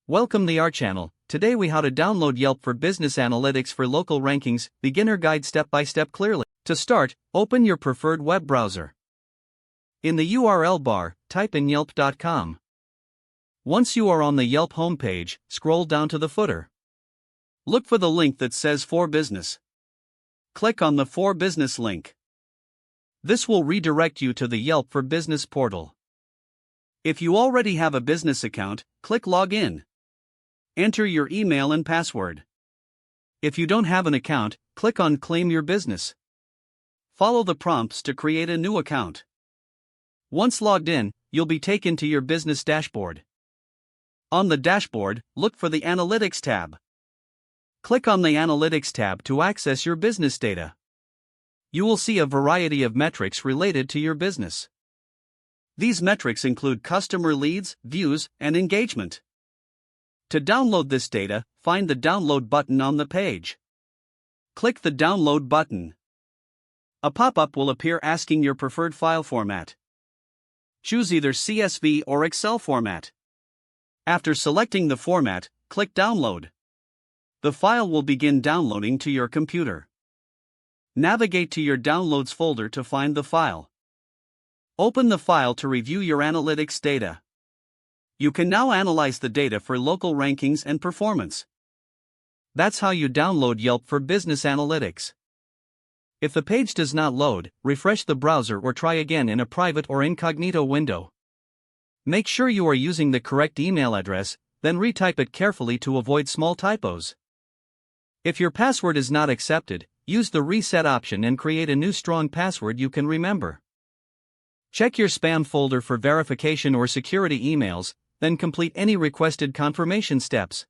Welcome to our channel. Today we how to download Yelp for Business Analytics for local rankings, beginner guide step by step clearly. To start, open your preferred web browser. In the URL bar, type in yelp.com. Once you are on the Yelp homepage, scroll down to the footer. Look for the link that says For Business. Click on the For Business link. This will redirect you to the Yelp for Business portal. If you already have a business account, click Login. Enter your email and password. If you don't have an account, click on Claim Your Business. Follow the prompts to create a new account. Once logged in, you'll be taken to your business dashboard. On the dashboard, look for the Analytics tab. Click on the Analytics tab to access your business data. You will see a variety of metrics related to your business. These metrics include customer leads, views, and engagement. To download this data, find the Download button on the page. Click the Download button. A pop-up will appear asking your preferred file format. Choose either CSV or Excel format. After selecting the format, click Download. The file will begin downloading to your computer. Navigate to your Downloads folder to find the file. Open the file to review your analytics data. You can now analyze the data for local rankings and performance. That's how you download Yelp for Business Analytics. If the page does not load, refresh the browser or try again in a private or incognito window. Make sure you are using the correct email address, then retype it carefully to avoid small typos. If your password is not accepted, use the reset option and create a new strong password you can remember. Check your spam folder for verification or security emails, then complete any requested confirmation steps.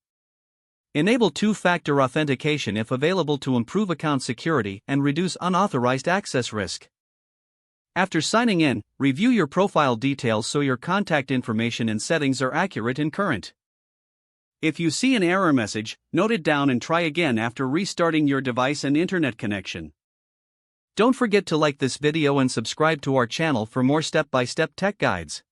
Enable two-factor authentication if available to improve account security and reduce unauthorized access risk. After signing in, review your profile details so your contact information and settings are accurate and current. If you see an error message, note it down and try again after restarting your device and internet connection. Don't forget to like this video and subscribe to our channel for more step-by-step tech guides.